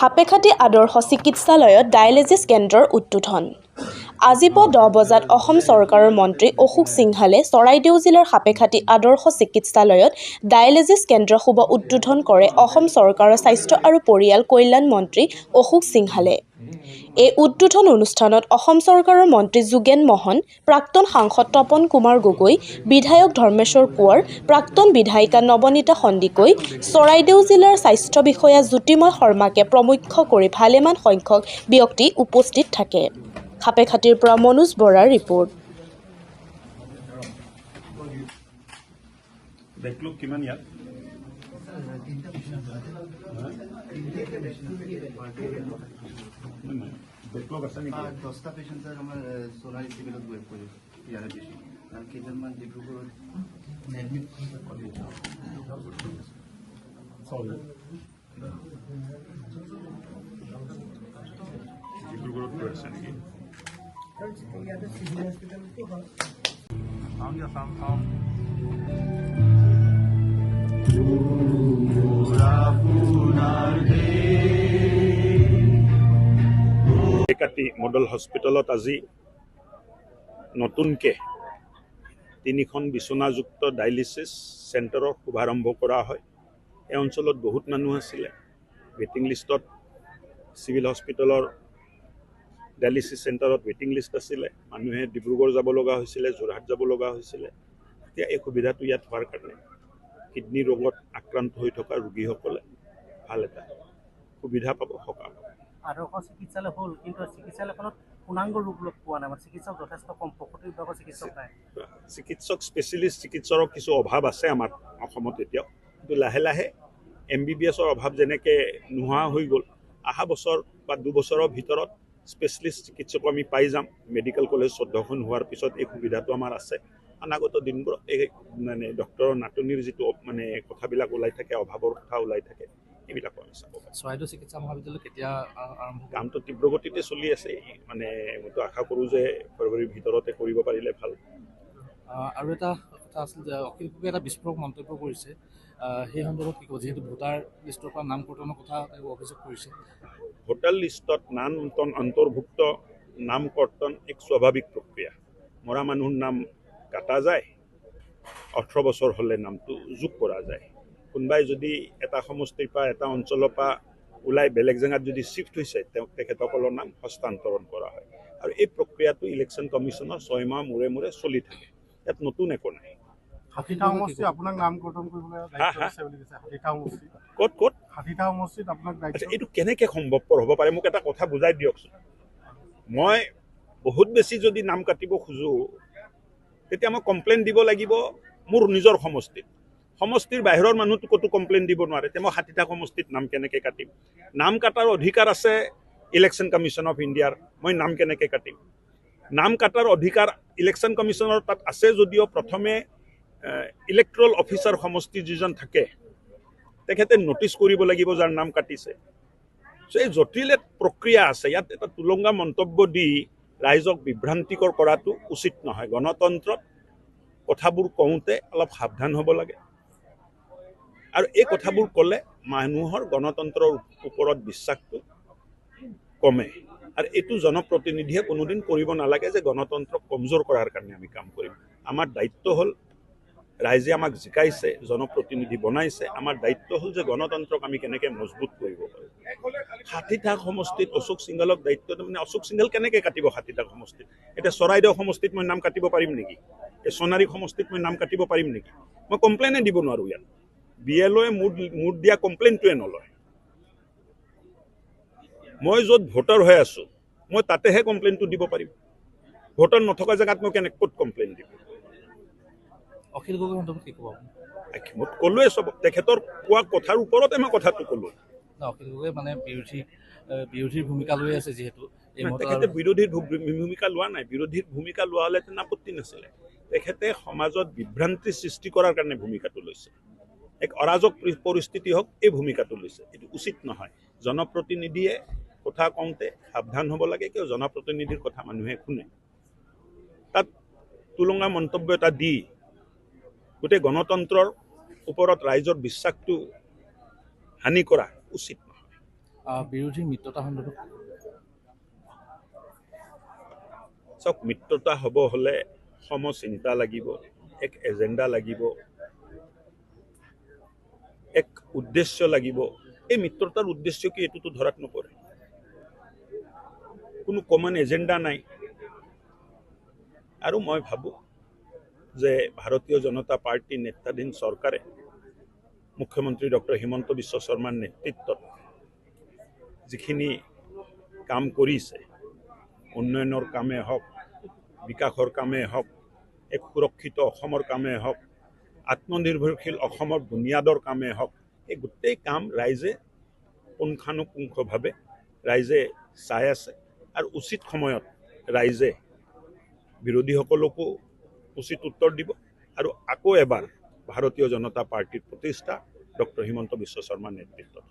সাপেখাতী আদৰ্শ চিকিৎসালয়ত ডায়েলিচিছ কেন্দ্ৰৰ উদ্বোধন। আজি পুৱা 10 বজাত অসম চৰকাৰৰ মন্ত্ৰী অশোক সিংহালে চৰাইদেউ জিলাৰ সাপেখাতী আদৰ্শ চিকিৎসালয়ত ডায়েলিচিছ কেন্দ্ৰ শুভ উদ্বোধন কৰে অসম চৰকাৰৰ স্বাস্থ্য আৰু পৰিয়াল কল্যাণ মন্ত্ৰী অশোক সিংহালে। এই উদ্বোধন অনুষ্ঠানত অসম চৰকাৰৰ মন্ত্ৰী যোগেন মহন, প্ৰাক্তন সাংসদ তপন কুমাৰ গগৈ, বিধায়ক ধৰ্মেশ্বৰ কোঁৱৰ, প্ৰাক্তন বিধায়িকা নৱনীতা সন্দিকৈ, চৰাইদেউ জিলাৰ স্বাস্থ্য বিষয়া জ্যোতিময় শৰ্মাকে প্ৰমুখ্য কৰি ভালেমান সংখ্যক ব্যক্তি উপস্থিত থাকে। সাপেখাতীৰ পৰা মনোজ বৰাৰ ৰিপৰ্ট। বেকলগ আছে নেকি? 10টা পেশেন্ট স্যাৰ আমাৰ সোনালী সিভিলত ওয়েব কৰে ইয়াৰে বেশি আৰ কেইজনমান ডিব্ৰুগড়ত এডমিট কৰি ডিব্ৰুগড়ত আছে নেকি? ইয়াতে সিভিল হসপিটালটো হয়। সাপেখাতী মডেল হস্পিটেলত আজি নতুনকৈ 3খন বিচনাযুক্ত ডায়েলিচিছ চেণ্টাৰৰ শুভাৰম্ভ কৰা হয়। এই অঞ্চলত বহুত মানুহ আছিলে, ৱেটিং লিষ্টত চিভিল হস্পিটেলৰ ডায়েলিচিছ চেণ্টাৰত ৱেটিং লিষ্ট আছিলে, মানুহে ডিব্ৰুগড় যাব লগা হৈছিলে, যোৰহাট যাব লগা হৈছিলে। এতিয়া এই সুবিধাটো ইয়াত হোৱাৰ কাৰণে কিডনী ৰোগত আক্ৰান্ত হৈ থকা ৰোগীসকলে ভাল এটা সুবিধা পাব, সকাহ পাব। আদৰ্শ চিকিৎসালয় হ'ল, কিন্তু চিকিৎসালয়খনত পূৰ্ণাংগ ৰূপ পোৱা নাই, মানে চিকিৎসক যথেষ্ট কম, প্ৰসূতি বিভাগৰ চিকিৎসক নাই। চিকিৎসক স্পেচিয়েলিষ্ট চিকিৎসকৰ কিছু অভাৱ আছে আমাৰ অসমত এতিয়াও, কিন্তু লাহে লাহে MBBSৰ অভাৱ যেনেকৈ নোহোৱা হৈ গ'ল, অহা বছৰ বা 2 বছৰৰ ভিতৰত স্পেচিয়েলিষ্ট চিকিৎসক আমি পাই যাম। মেডিকেল কলেজ 14খন হোৱাৰ পিছত এই সুবিধাটো আমাৰ আছে। অনাগত দিনবোৰত এই মানে ডক্টৰৰ নাটনিৰ যিটো মানে কথাবিলাক ওলাই থাকে, অভাৱৰ কথা ওলাই থাকে, এইবিলাক আমি চাব পাৰোঁ। চৰাইদেউ চিকিৎসা মহাবিদ্যালয় কেতিয়া আৰম্ভ? কামটো তীব্ৰগতিতে চলি আছে, মানে মইতো আশা কৰোঁ যে ফেব্ৰুৱাৰীৰ ভিতৰতে কৰিব পাৰিলে ভাল। আৰু এটা কথা আছিল যে অখিল গগৈয়ে এটা বিস্ফোৰক মন্তব্য কৰিছে, সেই সন্দৰ্ভত কি ক'ব? যিহেতু ভোটাৰ লিষ্টৰ পৰা নাম কৰ্তনৰ কথা অভিযোগ কৰিছে। ভোটাৰ লিষ্টত নাম অন্তৰ্ভুক্ত নাম কৰ্তন এক স্বাভাৱিক প্ৰক্ৰিয়া। মৰা মানুহৰ নাম কাটা যায়, 18 বছৰ হ'লে নামটো যোগ কৰা যায়। কোনোবাই যদি এটা সমষ্টিৰ পৰা এটা অঞ্চলৰ পৰা ওলাই বেলেগ জেগাত যদি শিফ্ট হৈছে, তেখেতসকলৰ নাম হস্তান্তৰণ কৰা হয়। আৰু এই প্ৰক্ৰিয়াটো ইলেকশ্যন কমিশ্যনৰ 6 মাহ মূৰে মূৰে চলি থাকে, ইয়াত নতুন একো নাই। ষাঠিটা সমষ্টি আপোনাক নাম কৰ্তন কৰিবলৈ দায়িত্ব আছে বুলি কৈছে। 60টা সমষ্টি ক'ত ক'ত 60টা সমষ্টিত আপোনাক দায়িত্ব। এইটো কেনেকৈ সম্ভৱপৰ হ'ব পাৰে? মোক এটা কথা বুজাই দিয়কচোন। মই বহুত বেছি যদি নাম কাটিব খোজোঁ, তেতিয়া মই কমপ্লেইন দিব লাগিব মোৰ নিজৰ সমষ্টিত। সমষ্টিৰ বাহিৰৰ মানুহটো ক'তো কমপ্লেইন দিব নোৱাৰে, তেতিয়া মই 60টা সমষ্টিত নাম কেনেকৈ কাটিম? নাম কাটাৰ অধিকাৰ আছে ইলেকশ্যন কমিশ্যন অফ ইণ্ডিয়াৰ, মই নাম কেনেকৈ কাটিম? নাম কাটাৰ অধিকাৰ ইলেকশ্যন কমিশ্যনৰ তাত আছে যদিও প্ৰথমে ইলেক্ট্ৰল অফিচাৰ সমষ্টি যিজন থাকে তেখেতে নটিচ কৰিব লাগিব যাৰ নাম কাটিছে। চ' এই জটিল প্ৰক্ৰিয়া আছে, ইয়াত এটা তুলংগা মন্তব্য দি ৰাইজক বিভ্ৰান্তিকৰ কৰাটো উচিত নহয়। গণতন্ত্ৰত কথাবোৰ কওঁতে অলপ সাৱধান হ'ব লাগে, আৰু এই কথাবোৰ ক'লে মানুহৰ গণতন্ত্ৰৰ ওপৰত বিশ্বাসটো কমে। আৰু এইটো জনপ্ৰতিনিধিয়ে কোনোদিন কৰিব নালাগে যে গণতন্ত্ৰক কমজোৰ কৰাৰ কাৰণে আমি কাম কৰিম। আমাৰ দায়িত্ব হ'ল, ৰাইজে আমাক জিকাইছে, জনপ্ৰতিনিধি বনাইছে, আমাৰ দায়িত্ব হ'ল যে গণতন্ত্ৰক আমি কেনেকৈ মজবুত কৰিব পাৰোঁ। 60টা সমষ্টিত অশোক সিংঘালক দায়িত্ব, মানে অশোক সিংঘাল কেনেকৈ কাটিব 60টা সমষ্টিত? এতিয়া চৰাইদেউ সমষ্টিত মই নাম কাটিব পাৰিম নেকি? এই সোণাৰী সমষ্টিত মই নাম কাটিব পাৰিম নেকি? মই কমপ্লেইনে দিব নোৱাৰোঁ। ইয়াত BLOয়ে মোৰ দিয়া কমপ্লেইনটোৱে নলয়। মই য'ত ভোটাৰ হৈ আছোঁ, মই তাতেহে কমপ্লেইনটো দিব পাৰিম। ভোটাৰ নথকা জেগাত মই ক'ত কমপ্লেইন দিম? অখিল গগৈ সন্দৰ্ভত কি ক'ব? মই ক'লোৱে চব, তেখেতৰ কোৱা কথাৰ ওপৰতে মই কথাটো ক'লোঁ। অখিল গগৈ মানে বিৰোধীৰ ভূমিকা লৈ আছে, যিহেতু তেখেতে বিৰোধীৰ ভূমিকা লোৱা নাই। বিৰোধীৰ ভূমিকা লোৱা হ'লে তেনে আপত্তি নাছিলে। তেখেতে সমাজত বিভ্ৰান্তি সৃষ্টি কৰাৰ কাৰণে ভূমিকাটো লৈছে। এক অৰাজক পৰিস্থিতি হওক, এই ভূমিকাটো লৈছে। এইটো উচিত নহয়। জনপ্ৰতিনিধিয়ে কথা কওঁতে সাৱধান হ'ব লাগে, কিয় জনপ্ৰতিনিধিৰ কথা মানুহে শুনে। তাত তুলঙা মন্তব্য এটা দি গোটেই গণতন্ত্ৰৰ ওপৰত ৰাইজৰ বিশ্বাসটো হানি কৰা উচিত নহয়। বিৰোধী মিত্ৰতা সন্দৰ্ভত চাওক, মিত্ৰতা হ'ব হ'লে সমচিন্তা লাগিব, এক এজেণ্ডা লাগিব, এক উদ্দেশ্য লাগিব। এই মিত্ৰতাৰ উদ্দেশ্য কি এইটোতো ধৰাত নপৰে। কোনো কমন এজেণ্ডা নাই। আৰু মই ভাবোঁ যে ভাৰতীয় জনতা পাৰ্টী নেতৃত্বাধীন চৰকাৰে মুখ্যমন্ত্ৰী ডক্টৰ হিমন্ত বিশ্ব শৰ্মাৰ নেতৃত্বত যিখিনি কাম কৰিছে, উন্নয়নৰ কামেই হওক, বিকাশৰ কামেই হওক, এক সুৰক্ষিত অসমৰ কামেই হওক, আত্মনিৰ্ভৰশীল অসমৰ বুনিয়াদৰ কামেই হওক, এই গোটেই কাম ৰাইজে পুংখানুপুংখভাৱে ৰাইজে চাই আছে। আৰু উচিত সময়ত ৰাইজে বিৰোধীসকলকো উচিত উত্তৰ দিব। আৰু আকৌ এবাৰ ভাৰতীয় জনতা পাৰ্টীৰ প্ৰতিষ্ঠা ডক্টৰ হিমন্ত বিশ্ব শৰ্মাৰ নেতৃত্বত।